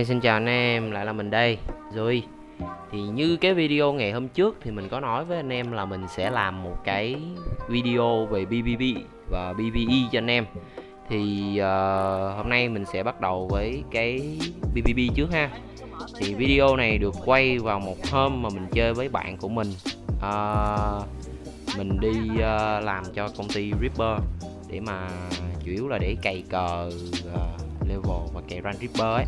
Xin chào anh em, lại là mình đây rồi. Thì như cái video ngày hôm trước thì mình có nói với anh em là mình sẽ làm một cái video về PvP và PvE cho anh em. Thì hôm nay mình sẽ bắt đầu với cái PvP trước ha. Thì video này được quay vào một hôm mà mình chơi với bạn của mình. Mình đi làm cho công ty Reaper để mà chủ yếu là để cày cờ level và cày rank Reaper ấy.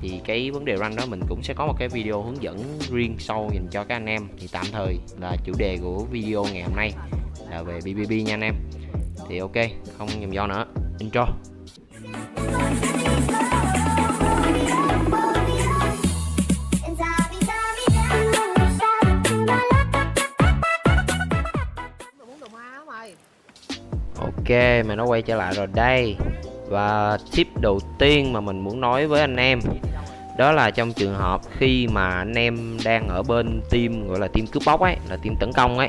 Thì cái vấn đề rank đó mình cũng sẽ có một cái video hướng dẫn riêng sâu dành cho các anh em. Thì tạm thời là chủ đề của video ngày hôm nay là về PvP nha anh em. Thì ok, không nhầm do nữa, intro. Ok, mà nó quay trở lại rồi đây. Và tip đầu tiên mà mình muốn nói với anh em đó là trong trường hợp khi mà anh em đang ở bên team gọi là team cướp bóc ấy, là team tấn công ấy,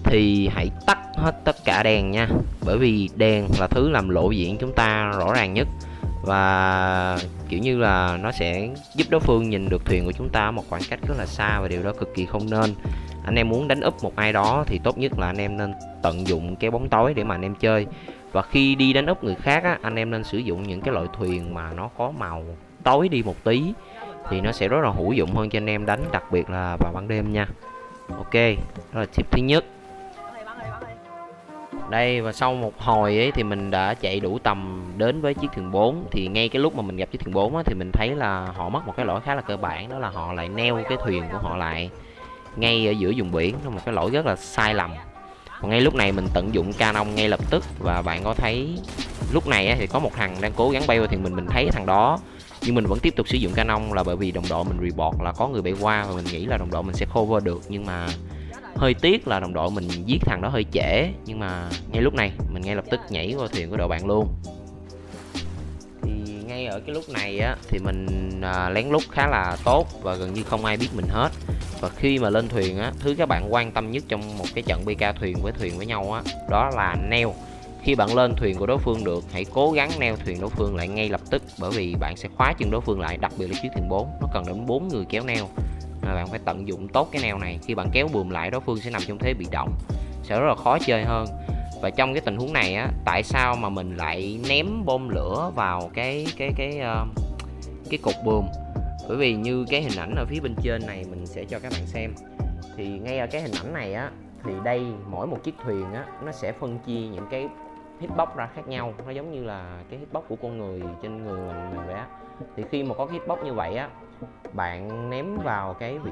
thì hãy tắt hết tất cả đèn nha. Bởi vì đèn là thứ làm lộ diện chúng ta rõ ràng nhất, và kiểu như là nó sẽ giúp đối phương nhìn được thuyền của chúng ta ở một khoảng cách rất là xa, và điều đó cực kỳ không nên. Anh em muốn đánh úp một ai đó thì tốt nhất là anh em nên tận dụng cái bóng tối để mà anh em chơi. Và khi đi đánh úp người khác á, anh em nên sử dụng những cái loại thuyền mà nó có màu tối đi một tí, thì nó sẽ rất là hữu dụng hơn cho anh em đánh, đặc biệt là vào ban đêm nha. Ok, đó là tip thứ nhất. Đây, và sau một hồi ấy thì mình đã chạy đủ tầm đến với chiếc thuyền 4. Thì ngay cái lúc mà mình gặp chiếc thuyền 4 á, thì mình thấy là họ mất một cái lỗi khá là cơ bản, đó là họ lại neo cái thuyền của họ lại ngay ở giữa vùng biển. Đó là một cái lỗi rất là sai lầm. Và ngay lúc này mình tận dụng canon ngay lập tức, và bạn có thấy lúc này á, thì có một thằng đang cố gắng bay qua thuyền mình thấy thằng đó, nhưng mình vẫn tiếp tục sử dụng canon là bởi vì đồng đội mình report là có người bay qua, và mình nghĩ là đồng đội mình sẽ cover được. Nhưng mà hơi tiếc là đồng đội mình giết thằng đó hơi trễ, nhưng mà ngay lúc này mình ngay lập tức nhảy qua thuyền của đội bạn luôn. Thì ngay ở cái lúc này á, thì mình lén lút khá là tốt và gần như không ai biết mình hết. Và khi mà lên thuyền á, thứ các bạn quan tâm nhất trong một cái trận PK thuyền với nhau á, đó là neo. Khi bạn lên thuyền của đối phương được, hãy cố gắng neo thuyền đối phương lại ngay lập tức, bởi vì bạn sẽ khóa chân đối phương lại, đặc biệt là chiếc thuyền 4 nó cần đến 4 người kéo neo. Nên bạn phải tận dụng tốt cái neo này. Khi bạn kéo buồm lại, đối phương sẽ nằm trong thế bị động, sẽ rất là khó chơi hơn. Và trong cái tình huống này á, tại sao mà mình lại ném bom lửa vào cái cục buồm? Bởi vì như cái hình ảnh ở phía bên trên này mình sẽ cho các bạn xem, thì ngay ở cái hình ảnh này á, thì đây mỗi một chiếc thuyền á, nó sẽ phân chia những cái hitbox ra khác nhau. Nó giống như là cái hitbox của con người trên người mình vậy á. Thì khi mà có cái hitbox như vậy á, bạn ném vào cái vị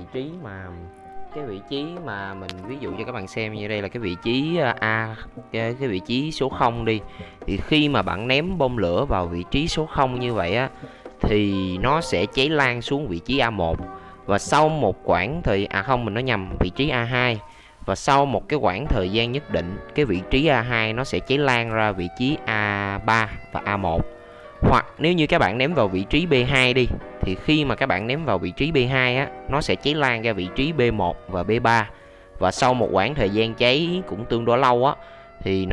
trí mà mình ví dụ cho các bạn xem, như đây là cái vị trí cái vị trí số 0 đi. Thì khi mà bạn ném bom lửa vào vị trí số 0 như vậy á, thì nó sẽ cháy lan xuống vị trí A1. Và sau một khoảng thời không, mình nói nhầm, vị trí A2. Và sau một cái khoảng thời gian nhất định, cái vị trí A2 nó sẽ cháy lan ra vị trí A3 và A1. Hoặc nếu như các bạn ném vào vị trí B2 đi, thì khi mà các bạn ném vào vị trí B2 á, nó sẽ cháy lan ra vị trí B1 và B3. Và sau một khoảng thời gian cháy cũng tương đối lâu á, thì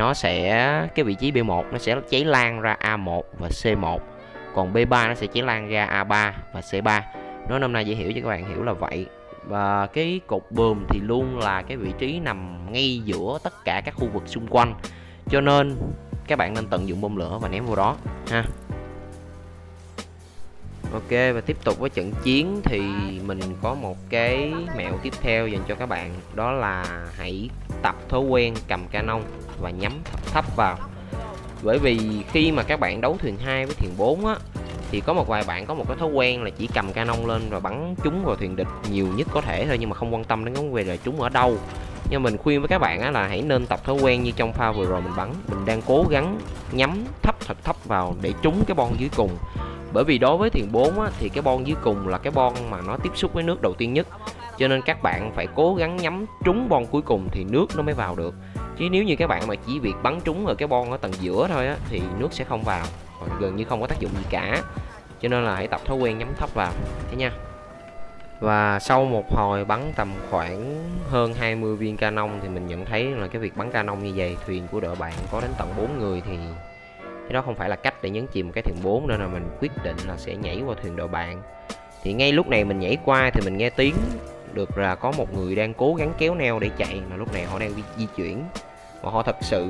cái vị trí B1 nó sẽ cháy lan ra A1 và C1. Còn B3 nó sẽ cháy lan ra A3 và C3. Nó nôm na dễ hiểu cho các bạn hiểu là vậy. Và cái cột buồm thì luôn là cái vị trí nằm ngay giữa tất cả các khu vực xung quanh, cho nên các bạn nên tận dụng bom lửa và ném vô đó ha. Ok, và tiếp tục với trận chiến thì mình có một cái mẹo tiếp theo dành cho các bạn, đó là hãy tập thói quen cầm canon và nhắm thấp vào. Bởi vì khi mà các bạn đấu thuyền 2 với thuyền 4 á, thì có một vài bạn có một cái thói quen là chỉ cầm canon lên và bắn trúng vào thuyền địch nhiều nhất có thể thôi, nhưng mà không quan tâm đến vấn đề là trúng ở đâu. Nhưng mình khuyên với các bạn á, là hãy nên tập thói quen như trong pha vừa rồi mình bắn, mình đang cố gắng nhắm thật thấp vào để trúng cái bon dưới cùng. Bởi vì đối với thuyền 4 á, thì cái bon dưới cùng là cái bon mà nó tiếp xúc với nước đầu tiên nhất, cho nên các bạn phải cố gắng nhắm trúng bon cuối cùng thì nước nó mới vào được. Chứ nếu như các bạn mà chỉ việc bắn trúng ở cái bon ở tầng giữa thôi á, thì nước sẽ không vào, gần như không có tác dụng gì cả. Cho nên là hãy tập thói quen nhắm thấp vào thế nha. Và sau một hồi bắn tầm khoảng hơn 20 viên canon thì mình nhận thấy là cái việc bắn canon như vậy, thuyền của đội bạn có đến tận 4 người thì Thế đó không phải là cách để nhấn chìm cái thuyền 4, nên là mình quyết định là sẽ nhảy qua thuyền đội bạn. Thì ngay lúc này mình nhảy qua thì mình nghe tiếng được là có một người đang cố gắng kéo neo để chạy, mà lúc này họ đang di chuyển, và họ thật sự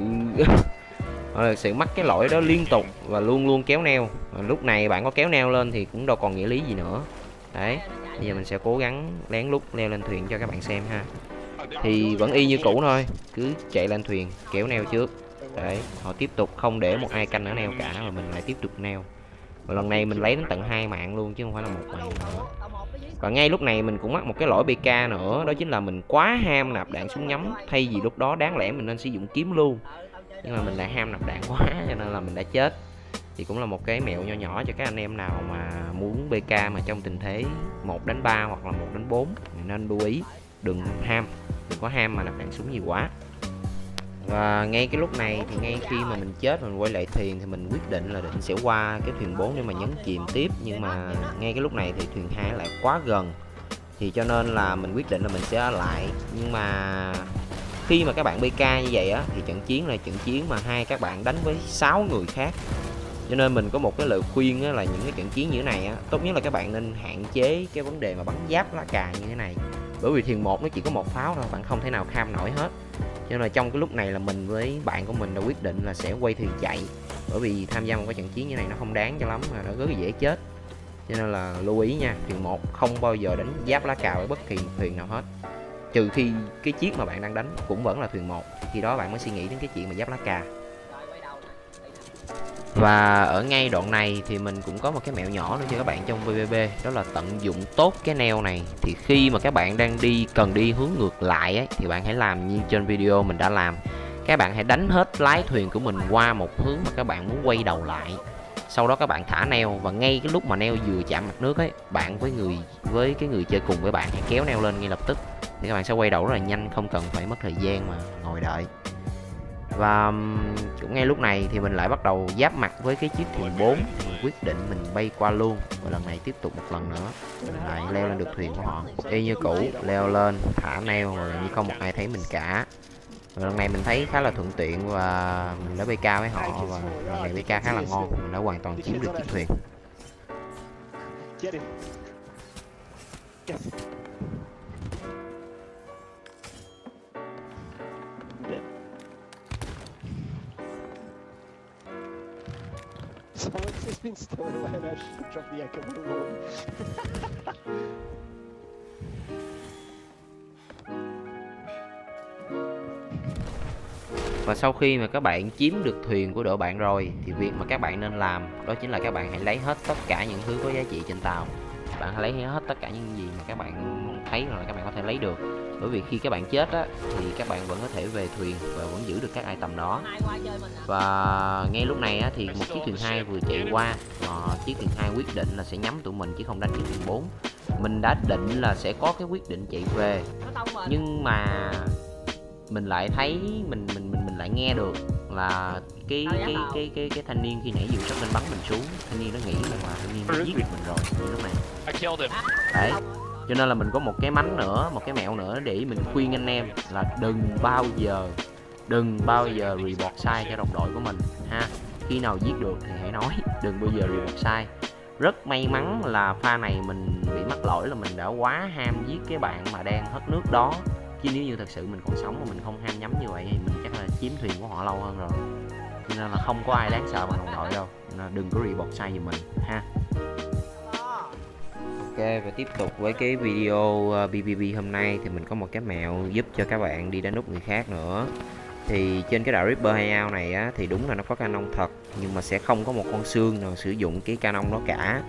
họ thật sự mắc cái lỗi đó liên tục và luôn luôn kéo neo. Và lúc này bạn có kéo neo lên thì cũng đâu còn nghĩa lý gì nữa. Đấy, bây giờ mình sẽ cố gắng lén lút leo lên thuyền cho các bạn xem ha. Thì vẫn y như cũ thôi, cứ chạy lên thuyền kéo neo trước. Đấy, họ tiếp tục không để một ai canh ở neo cả, và mình lại tiếp tục neo. Và lần này mình lấy đến tận 2 mạng luôn chứ không phải là một mạng nữa. Và ngay lúc này mình cũng mắc một cái lỗi BK nữa, đó chính là mình quá ham nạp đạn súng nhắm, thay vì lúc đó đáng lẽ mình nên sử dụng kiếm luôn, nhưng mà mình lại ham nạp đạn quá cho nên là mình đã chết. Thì cũng là một cái mẹo nho nhỏ cho các anh em nào mà muốn BK mà trong tình thế 1-3 hoặc là 1-4 nên lưu ý đừng có ham mà nạp đạn súng nhiều quá. Và ngay cái lúc này thì ngay khi mà mình chết mình quay lại thuyền thì mình quyết định là định sẽ qua cái thuyền 4 để mà nhấn chìm tiếp, nhưng mà ngay cái lúc này thì thuyền 2 lại quá gần, thì cho nên là mình quyết định là mình sẽ ở lại. Nhưng mà khi mà các bạn BK như vậy á thì trận chiến là trận chiến mà hai các bạn đánh với 6 người khác, cho nên mình có một cái lời khuyên á, là những cái trận chiến như thế này á, tốt nhất là các bạn nên hạn chế cái vấn đề mà bắn giáp lá cà như thế này, bởi vì thuyền 1 nó chỉ có một pháo thôi, bạn không thể nào kham nổi hết. Cho nên là trong cái lúc này là mình với bạn của mình đã quyết định là sẽ quay thuyền chạy, bởi vì tham gia một cái trận chiến như này nó không đáng cho lắm, mà nó rất là dễ chết. Cho nên là lưu ý nha, thuyền 1 không bao giờ đánh giáp lá cà với bất kỳ thuyền nào hết, trừ khi cái chiếc mà bạn đang đánh cũng vẫn là thuyền 1, khi đó bạn mới suy nghĩ đến cái chuyện mà giáp lá cà. Và ở ngay đoạn này thì mình cũng có một cái mẹo nhỏ nữa cho các bạn trong PvP, đó là tận dụng tốt cái neo này. Thì khi mà các bạn đang cần đi hướng ngược lại ấy, thì bạn hãy làm như trên video mình đã làm. Các bạn hãy đánh hết lái thuyền của mình qua một hướng mà các bạn muốn quay đầu lại. Sau đó các bạn thả neo, và ngay cái lúc mà neo vừa chạm mặt nước ấy, bạn với cái người chơi cùng với bạn hãy kéo neo lên ngay lập tức, thì các bạn sẽ quay đầu rất là nhanh, không cần phải mất thời gian mà ngồi đợi. Và cũng ngay lúc này thì mình lại bắt đầu giáp mặt với cái chiếc thuyền 4, mình quyết định mình bay qua luôn. Và lần này tiếp tục một lần nữa mình lại leo lên được thuyền của họ, y như cũ, leo lên thả neo rồi như không một ai thấy mình cả. Và lần này mình thấy khá là thuận tiện và mình đã BK với họ, và lần này BK khá là ngon, mình đã hoàn toàn chiếm được chiếc thuyền. Someone's been stolen away and I should drop the echo balloon. Và sau khi mà các bạn chiếm được thuyền của đội bạn rồi, thì việc mà các bạn nên làm đó chính là các bạn hãy lấy hết tất cả những thứ có giá trị trên tàu. Bạn hãy lấy hết tất cả những gì mà các bạn thấy là các bạn có thể lấy được, bởi vì khi các bạn chết á thì các bạn vẫn có thể về thuyền và vẫn giữ được các item đó. Và ngay lúc này á, thì một chiếc thuyền 2 vừa chạy qua, chiếc thuyền 2 quyết định là sẽ nhắm tụi mình chứ không đánh chiếc thuyền 4. Mình đã định là sẽ có cái quyết định chạy về, nhưng mà mình lại thấy mình lại nghe được là cái thanh niên khi nãy vừa sắp lên bắn mình xuống, thanh niên nó nghĩ là thanh niên đã giết được mình rồi như lúc này. Đấy, cho nên là mình có một cái mánh nữa, một cái mẹo nữa để mình khuyên anh em là đừng bao giờ report sai cho đồng đội của mình ha. Khi nào giết được thì hãy nói, đừng bao giờ report sai. Rất may mắn là pha này mình bị mắc lỗi là mình đã quá ham giết cái bạn mà đang hất nước đó, chứ nếu như thật sự mình còn sống mà mình không ham nhắm như vậy thì mình chắc là chiếm thuyền của họ lâu hơn rồi. Cho nên là không có ai đáng sợ bằng đồng đội đâu, nên đừng có report sai giùm mình ha. Ok, và tiếp tục với cái video PvP hôm nay thì mình có một cái mẹo giúp cho các bạn đi đánh nút người khác nữa. Thì trên cái đạo Reaper Hideout này á, thì đúng là nó có canon thật, nhưng mà sẽ không có một con xương nào sử dụng cái canon đó cả,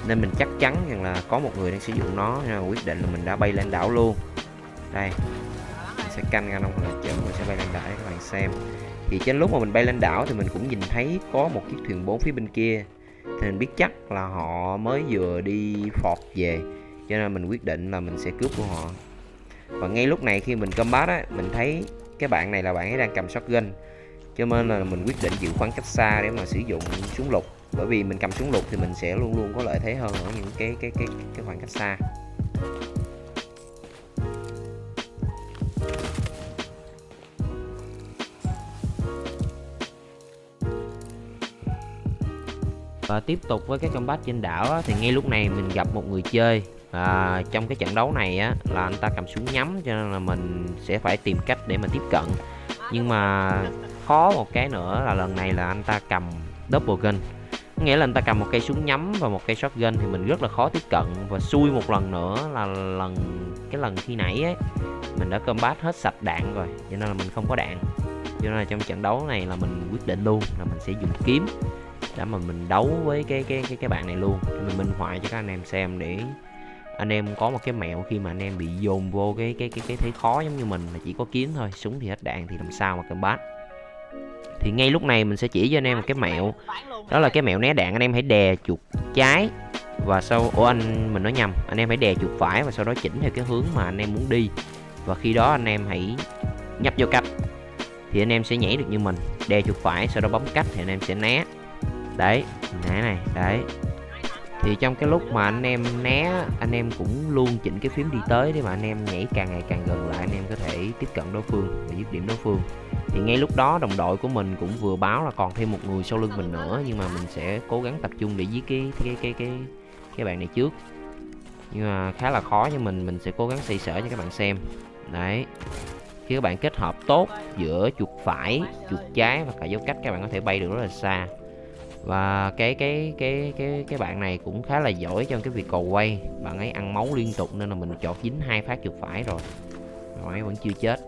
nên mình chắc chắn rằng là có một người đang sử dụng nó, nên là quyết định là mình đã bay lên đảo luôn. Đây, mình sẽ canh canon là chở, mình sẽ bay lên đảo để các bạn xem. Thì trên lúc mà mình bay lên đảo thì mình cũng nhìn thấy có một chiếc thuyền 4 phía bên kia, thì mình biết chắc là họ mới vừa đi phọt về, cho nên mình quyết định là mình sẽ cướp của họ. Và ngay lúc này khi mình combat á, mình thấy cái bạn này là bạn ấy đang cầm shotgun, cho nên là mình quyết định giữ khoảng cách xa để mà sử dụng súng lục, bởi vì mình cầm súng lục thì mình sẽ luôn luôn có lợi thế hơn ở những cái khoảng cách xa. Và tiếp tục với cái combat trên đảo á, thì ngay lúc này mình gặp một người chơi. Và trong cái trận đấu này á, là anh ta cầm súng nhắm, cho nên là mình sẽ phải tìm cách để mà tiếp cận. Nhưng mà khó một cái nữa là lần này là anh ta cầm double gun, nghĩa là anh ta cầm một cây súng nhắm và một cây shotgun, thì mình rất là khó tiếp cận. Và xui một lần nữa là lần khi nãy ấy, mình đã combat hết sạch đạn rồi, cho nên là mình không có đạn. Cho nên là trong trận đấu này là mình quyết định luôn là mình sẽ dùng kiếm để mà mình đấu với cái bạn này luôn. Mình minh họa cho các anh em xem, để anh em có một cái mẹo khi mà anh em bị dồn vô cái thế khó giống như mình là chỉ có kiếm thôi, súng thì hết đạn thì làm sao mà combat. Thì ngay lúc này mình sẽ chỉ cho anh em một cái mẹo, đó là cái mẹo né đạn. Anh em hãy đè chuột trái và sau mình nói nhầm, anh em hãy đè chuột phải và sau đó chỉnh theo cái hướng mà anh em muốn đi, và khi đó anh em hãy nhấp vô cách thì anh em sẽ nhảy được như mình. Đè chuột phải sau đó bấm cách thì anh em sẽ né. Đấy, né này, đấy. Thì trong cái lúc mà anh em né, anh em cũng luôn chỉnh cái phím đi tới để mà anh em nhảy càng ngày càng gần lại, anh em có thể tiếp cận đối phương và dứt điểm đối phương. Thì ngay lúc đó đồng đội của mình cũng vừa báo là còn thêm một người sau lưng mình nữa, nhưng mà mình sẽ cố gắng tập trung để giết cái bạn này trước. Nhưng mà khá là khó cho mình sẽ cố gắng xoay sở cho các bạn xem. Đấy. Khi các bạn kết hợp tốt giữa chuột phải, chuột trái và cả dấu cách, các bạn có thể bay được rất là xa. Và cái bạn này cũng khá là giỏi trong cái việc cầu quay, bạn ấy ăn máu liên tục nên là mình chọt dính 2 phát chuột phải rồi, bạn ấy vẫn chưa chết.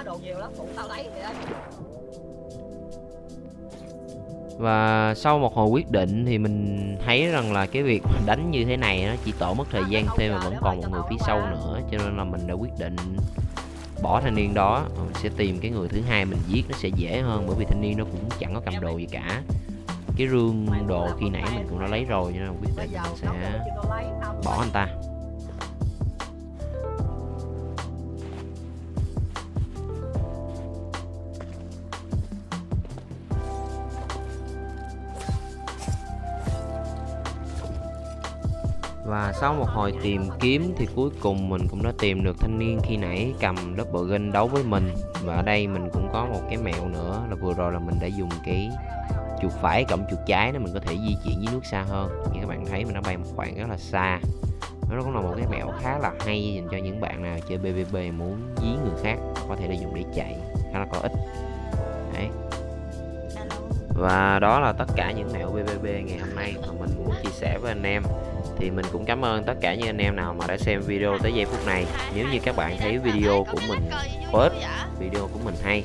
Đồ nhiều lắm, phụ tao lấy vậy đó. Và sau một hồi quyết định thì mình thấy rằng là cái việc đánh như thế này nó chỉ tổ mất thời gian thêm mà vẫn còn một người phía sau nữa, cho nên là mình đã quyết định bỏ thanh niên đó. Mình sẽ tìm cái người thứ hai mình giết, nó sẽ dễ hơn, bởi vì thanh niên nó cũng chẳng có cầm đồ gì cả. Cái rương đồ khi nãy mình cũng đã lấy rồi, cho nên là quyết định mình sẽ bỏ anh ta. Và sau một hồi tìm kiếm thì cuối cùng mình cũng đã tìm được thanh niên khi nãy cầm double gun đấu với mình. Và ở đây mình cũng có một cái mẹo nữa là vừa rồi là mình đã dùng cái chuột phải cộng chuột trái để mình có thể di chuyển dưới nước xa hơn. Như các bạn thấy mình đã bay một khoảng rất là xa. Nó cũng là một cái mẹo khá là hay dành cho những bạn nào chơi PvP muốn dí người khác, có thể là dùng để chạy, khá là có ích. Đấy. Và đó là tất cả những mẹo PvP ngày hôm nay mà mình muốn chia sẻ với anh em. Thì mình cũng cảm ơn tất cả những anh em nào mà đã xem video tới giây phút này. Nếu như các bạn thấy video của mình có ích, video của mình hay,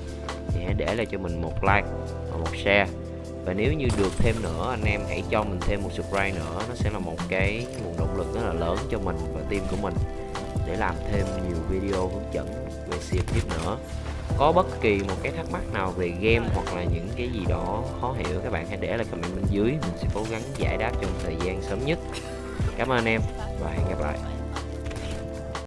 thì hãy để lại cho mình một like và một share. Và nếu như được thêm nữa, anh em hãy cho mình thêm một subscribe nữa. Nó sẽ là một cái nguồn động lực rất là lớn cho mình và team của mình để làm thêm nhiều video hướng dẫn về Sea of Thieves nữa. Có bất kỳ một cái thắc mắc nào về game hoặc là những cái gì đó khó hiểu, các bạn hãy để lại comment bên dưới, mình sẽ cố gắng giải đáp trong thời gian sớm nhất. Cảm ơn anh em và hẹn gặp lại.